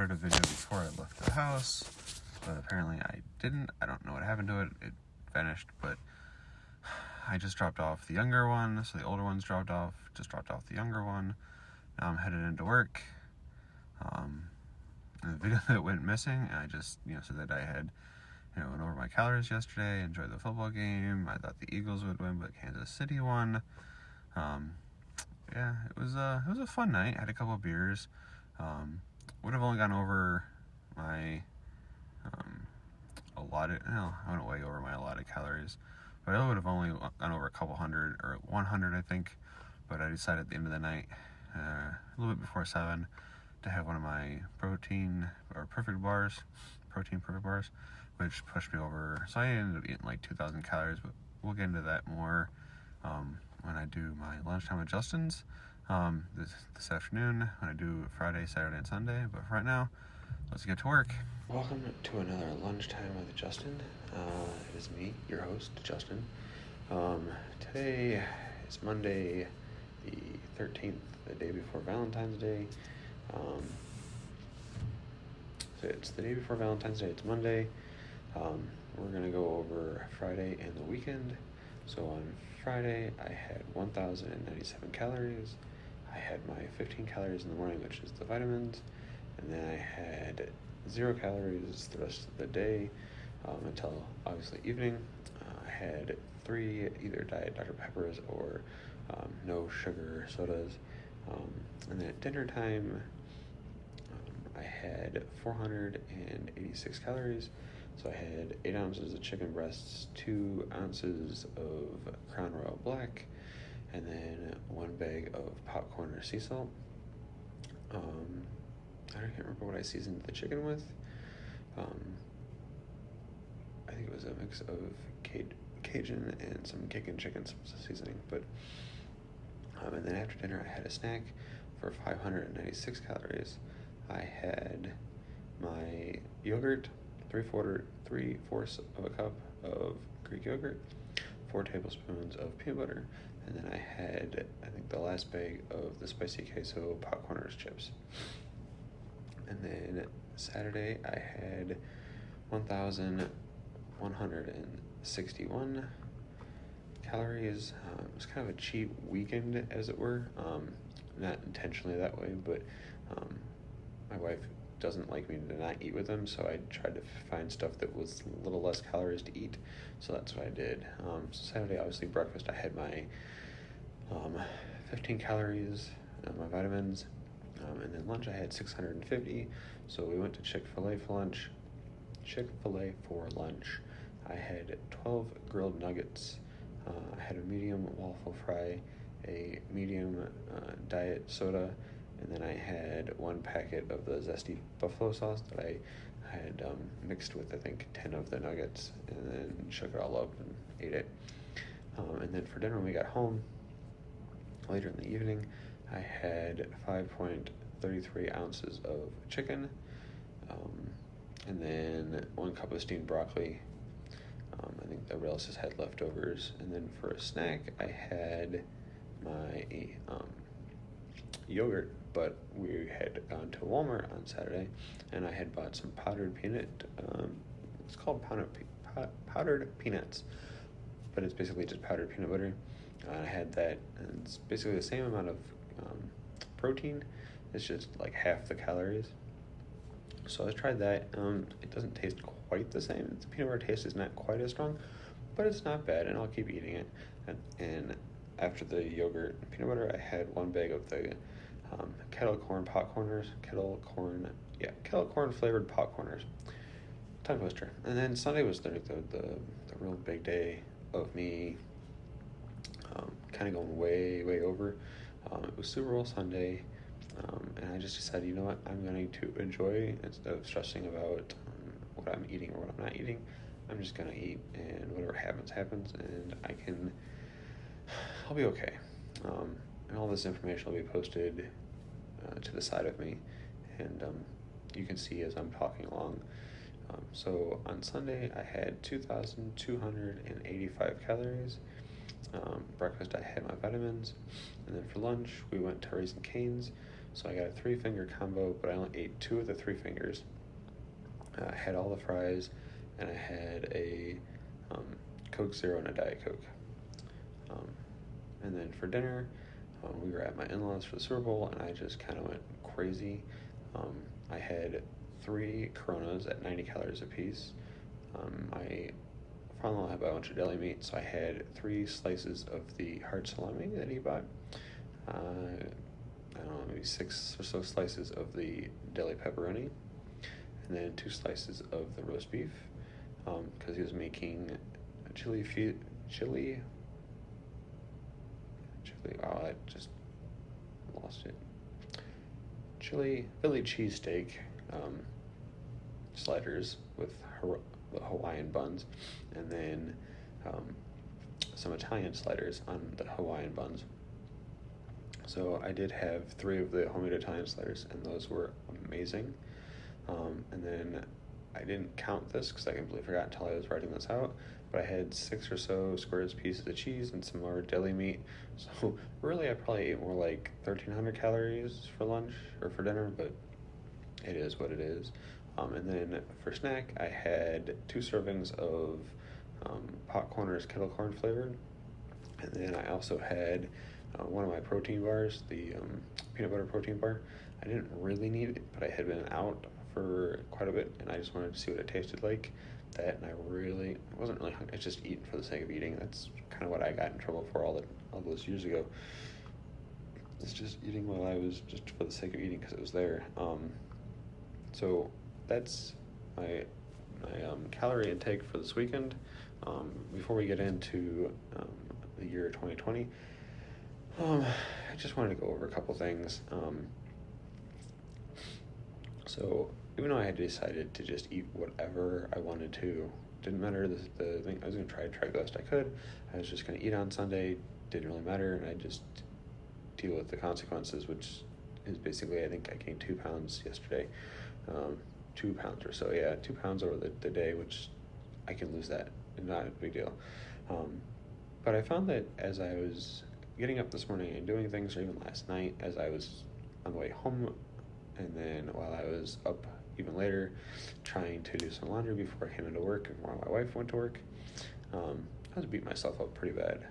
uploaded a video before I left the house, but apparently I didn't. I don't know what happened to it. It vanished, but I just dropped off the younger one, so the older one's dropped off. Just dropped off the younger one. Now I'm headed into work. And the video that went missing, I just, said that I had, went over my calories yesterday, enjoyed the football game. I thought the Eagles would win, but Kansas City won. It was a fun night. I had a couple of beers. Would have only gone over my I went way over my allotted calories, but I would have only gone over a couple hundred, or 100 I think. But I decided at the end of the night, a little bit before 7, to have one of my protein perfect bars, which pushed me over. So I ended up eating like 2,000 calories, but we'll get into that more when I do my lunchtime with Justin's this afternoon, when I do Friday, Saturday, and Sunday. But for right now, let's get to work. Welcome to another lunchtime with Justin. It is me, your host, Justin. Today is Monday, the 13th, the day before Valentine's Day. So it's the day before Valentine's Day. It's Monday. We're going to go over Friday and the weekend. So on Friday, I had 1,097 calories. I had my 15 calories in the morning, which is the vitamins. And then I had 0 calories the rest of the day until, obviously, evening. I had 3 either Diet Dr. Peppers or no sugar sodas. And then at dinner time, I had 486 calories. So I had 8 ounces of chicken breasts, 2 ounces of Crown Royal Black, and then 1 bag of popcorn or sea salt. I can't remember what I seasoned the chicken with. I think it was a mix of Cajun and some kickin' chicken seasoning. But and then after dinner, I had a snack for 596 calories. I had my yogurt, 3/4 of a cup of Greek yogurt, 4 tablespoons of peanut butter, and then I had, I think, the last bag of the spicy queso popcorners chips. And then Saturday, I had 1,161 calories. It was kind of a cheat weekend, as it were. Not intentionally that way, but my wife doesn't like me to not eat with them, so I tried to find stuff that was a little less calories to eat. So that's what I did. So Saturday, obviously, breakfast, I had my 15 calories, my vitamins, and then lunch I had 650. So we went to Chick-fil-A for lunch. I had 12 grilled nuggets. I had a medium waffle fry, a medium diet soda, and then I had 1 packet of the zesty buffalo sauce that I had mixed with, I think, 10 of the nuggets, and then shook it all up and ate it. And then for dinner, when we got home later in the evening, I had 5.33 ounces of chicken, and then 1 cup of steamed broccoli. I think the rest just had leftovers. And then for a snack, I had my yogurt, but we had gone to Walmart on Saturday, and I had bought some powdered peanut. It's called powdered peanuts, but it's basically just powdered peanut butter. I had that, and it's basically the same amount of protein. It's just like half the calories. So I tried that. It doesn't taste quite the same. The peanut butter taste is not quite as strong, but it's not bad, and I'll keep eating it. And after the yogurt and peanut butter, I had 1 bag of the kettle corn flavored popcorners. Tongue twister. And then Sunday was the real big day of me kind of going way over. It was Super Bowl Sunday, and I just decided, you know what, I'm going to enjoy, instead of stressing about what I'm eating or what I'm not eating. I'm just going to eat, and whatever happens, and I'll be okay. And all this information will be posted to the side of me, and you can see as I'm talking along. So on Sunday, I had 2,285 calories. Breakfast, I had my vitamins, and then for lunch, we went to Raising Cane's So I got a 3-finger combo, but I only ate 2 of the 3 fingers. I had all the fries, and I had a Coke Zero and a Diet Coke. And then for dinner, we were at my in-laws for the Super Bowl, and I just kind of went crazy. I had 3 Coronas at 90 calories apiece. My father-in-law had bought a bunch of deli meat, so I had 3 slices of the hard salami that he bought. I don't know, maybe 6 or so slices of the deli pepperoni, and then 2 slices of the roast beef, because he was making chili. Wow, I just lost it. Chili Philly cheesesteak sliders with the Hawaiian buns, and then some Italian sliders on the Hawaiian buns. So I did have 3 of the homemade Italian sliders, and those were amazing. And then I didn't count this because I completely forgot until I was writing this out, but I had 6 or so squares pieces of cheese and some more deli meat. So really I probably ate more like 1,300 calories for lunch or for dinner, but it is what it is. And then for snack, I had 2 servings of Pot Corners kettle corn flavored, and then I also had one of my protein bars, the peanut butter protein bar. I didn't really need it, but I had been out for quite a bit, and I just wanted to see what it tasted like. That, and I wasn't really hungry. It's just eating for the sake of eating. That's kind of what I got in trouble for all those years ago. It's just eating while I was just for the sake of eating because it was there. So that's my calorie intake for this weekend. Before we get into the year 2020, I just wanted to go over a couple things. So even though I had decided to just eat whatever I wanted to, didn't matter the thing, I was going to try the best I could. I was just going to eat on Sunday, didn't really matter, and I just deal with the consequences, which is basically, I think I gained 2 pounds yesterday. 2 pounds or so, 2 pounds over the day, which I can lose that, not a big deal. But I found that as I was getting up this morning and doing things, or even last night as I was on the way home, and then while I was up even later trying to do some laundry before I came into work and while my wife went to work, I was beating myself up pretty bad.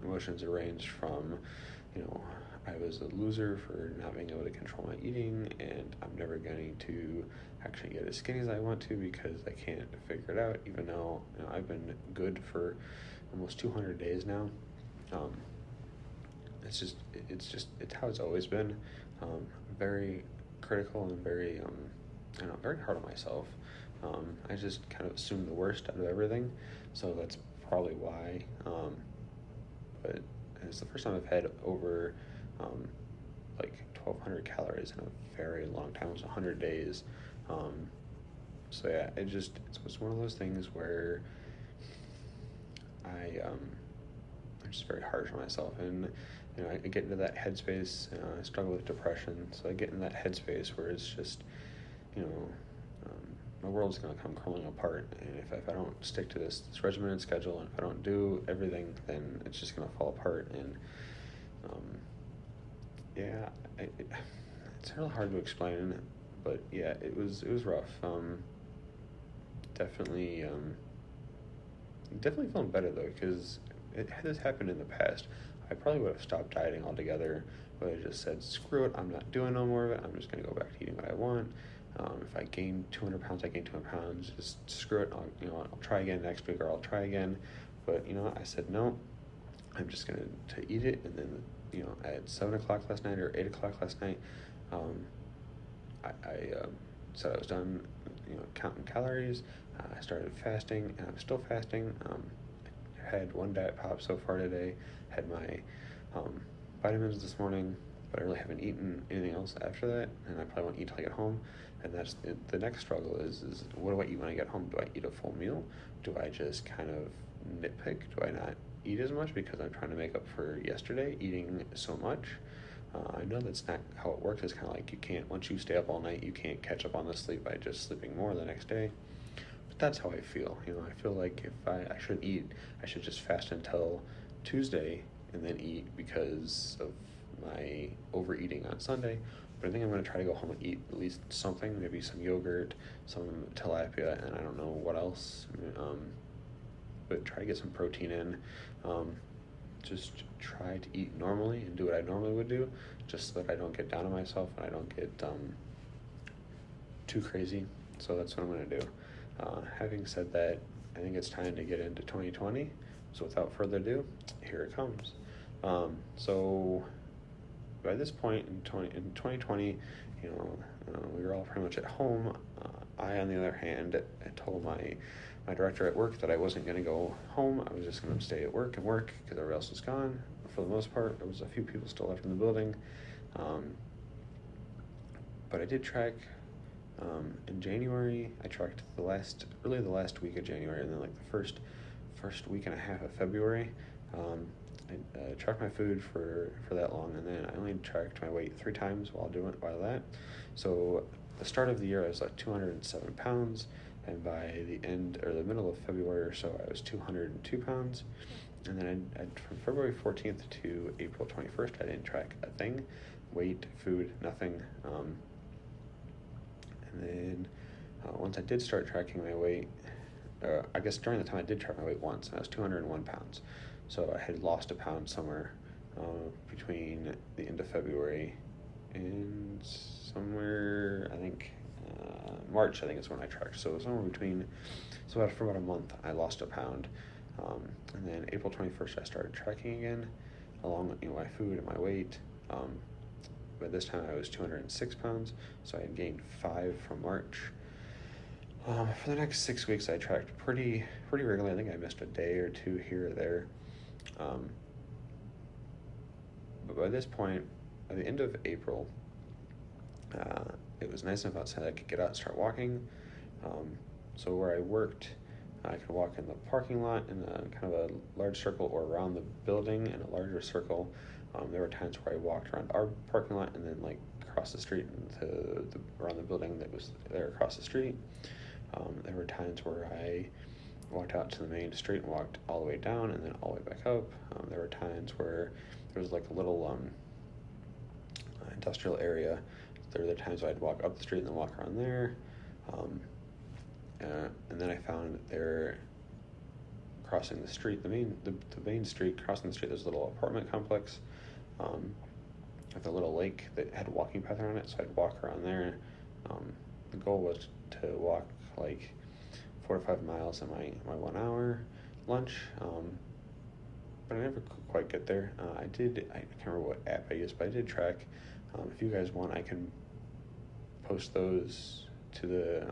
Emotions range from, I was a loser for not being able to control my eating, and I'm never going to actually get as skinny as I want to because I can't figure it out, even though I've been good for almost 200 days now. It's how it's always been. Very critical and very very hard on myself. I just kind of assume the worst out of everything, so that's probably why. But it's the first time I've had over 1,200 calories in a very long time. It's 100 days. So yeah, it's one of those things where I'm just very harsh on myself, and I get into that headspace. I struggle with depression, so I get in that headspace where it's just, my world's going to come crumbling apart, and if I don't stick to this regimented schedule, and if I don't do everything, then it's just going to fall apart. And it's really hard to explain, but yeah, it was rough. Definitely feeling better though, because this happened in the past. I probably would have stopped dieting altogether, but I just said, screw it, I'm not doing no more of it. I'm just going to go back to eating what I want. If I gain 200 pounds, I gain 200 pounds. Just screw it. I'll try again next week, or I'll try again. But I said no. I'm just going to eat it. And then at 7 o'clock last night or 8 o'clock last night, I said I was done. Counting calories. I started fasting, and I'm still fasting. Had 1 diet pop so far today, had my vitamins this morning, but I really haven't eaten anything else after that, and I probably won't eat till I get home. And that's the next struggle is what do I eat when I get home? Do I eat a full meal? Do I just kind of nitpick? Do I not eat as much because I'm trying to make up for yesterday eating so much? I know that's not how it works. It's kind of like you can't, once you stay up all night, you can't catch up on the sleep by just sleeping more the next day. But that's how I feel. I feel like if I shouldn't eat, I should just fast until Tuesday and then eat because of my overeating on Sunday, but I think I'm going to try to go home and eat at least something, maybe some yogurt, some tilapia, and I don't know what else, but try to get some protein in. Just try to eat normally and do what I normally would do, just so that I don't get down on myself and I don't get too crazy. So that's what I'm going to do. Having said that, I think it's time to get into 2020. So without further ado, here it comes. So by this point in 2020, we were all pretty much at home. I, on the other hand, had told my director at work that I wasn't going to go home. I was just going to stay at work and work because everybody else was gone. For the most part, there was a few people still left in the building. But I did track in January. I tracked the last week of January, and then like the first week and a half of February. I tracked my food for that long, and then I only tracked my weight 3 times while that. So the start of the year I was like 207 pounds, and by the middle of February or so I was 202 pounds. And then from February 14th to April 21st I didn't track a thing, weight, food, nothing. And then once I did start tracking my weight, I guess during the time I did track my weight once, and I was 201 pounds. So I had lost a pound somewhere between the end of February and somewhere, I think, March, I think is when I tracked. So for about a month, I lost a pound. And then April 21st, I started tracking again, along with my food and my weight. But this time I was 206 pounds, so I had gained 5 from March. For the next 6 weeks, I tracked pretty regularly. I think I missed a day or 2 here or there. But by this point, at the end of April, it was nice enough outside I could get out and start walking. So where I worked, I could walk in the parking lot in a kind of a large circle, or around the building in a larger circle. There were times where I walked around our parking lot and then like across the street around the building that was there across the street. There were times where I walked out to the main street and walked all the way down and then all the way back up. There were times where there was like a little industrial area. There were the times I'd walk up the street and then walk around there. And then I found that there, crossing the street, the main street, crossing the street, there's a little apartment complex with a little lake that had a walking path around it, so I'd walk around there. The goal was to walk like 4 to 5 miles in my 1 hour lunch, but I never could quite get there. I can't remember what app I used, but I did track. If you guys want, I can post those to the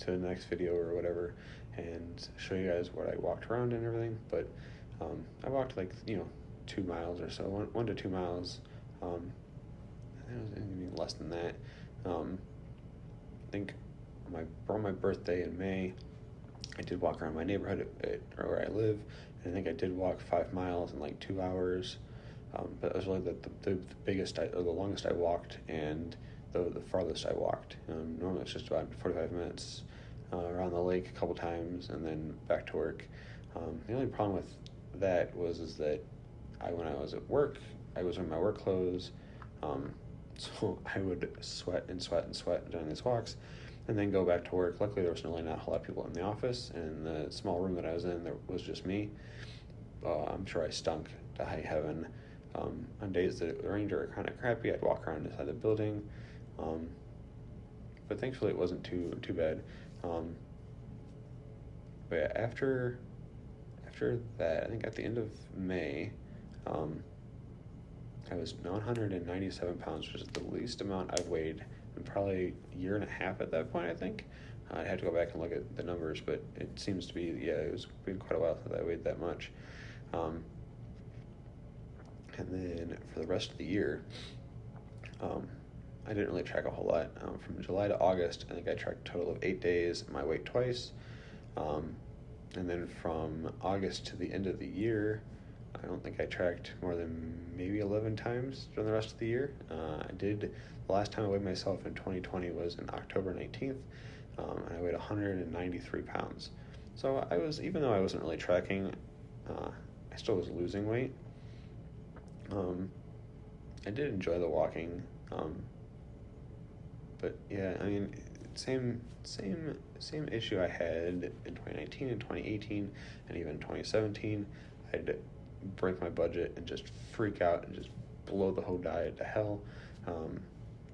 next video or whatever, and show you guys what I walked around and everything. But I walked like 2 miles or so, 1 to 2 miles. I think it was even less than that. I think on my birthday in May, I did walk around my neighborhood where I live, and I think I did walk 5 miles in like 2 hours. But it was really the biggest, or the longest I walked, and the farthest I walked. Normally it's just about 45 minutes around the lake a couple times, and then back to work. The only problem with that is that when I was at work, I was in my work clothes, so I would sweat during these walks, and then go back to work. Luckily, there was really not a whole lot of people in the office, and in the small room that I was in, there was just me. I'm sure I stunk to high heaven. On days that it rained or kind of crappy, I'd walk around inside the building, but thankfully it wasn't too bad. But yeah, after that, I think at the end of May, I was 997 pounds, which is the least amount I've weighed in probably a year and a half at that point, I think. I'd have to go back and look at the numbers, but it seems to be, it was been quite a while since I weighed that much. And then for the rest of the year, I didn't really track a whole lot. From July to August, I think I tracked a total of 8 days, my weight twice. And then from August to the end of the year, I don't think I tracked more than maybe 11 times during the rest of the year. The last time I weighed myself in 2020 was in October 19th, and I weighed 193 pounds. So even though I wasn't really tracking, I still was losing weight. I did enjoy the walking, but yeah, I mean, same issue I had in 2019 and 2018 and even 2017. I'd break my budget and just freak out and just blow the whole diet to hell.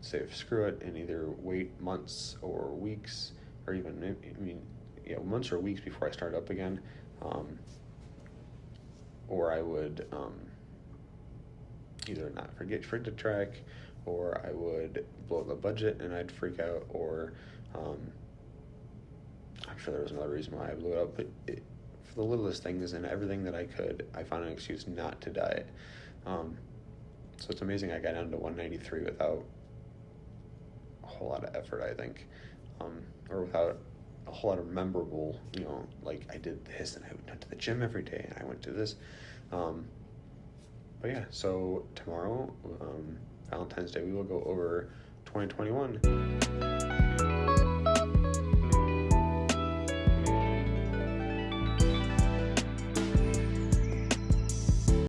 Say screw it and either wait months or weeks or even months or weeks before I start up again, or I would either not forget to track, or I would blow the budget and I'd freak out, or I'm sure there was another reason why I blew it up, but for the littlest things and everything that I could, I found an excuse not to diet. So it's amazing I got down to 193 without a whole lot of effort, I think, or without a whole lot of memorable, like I did this and I went to the gym every day and I went to this. But yeah, so tomorrow, Valentine's Day, we will go over 2021.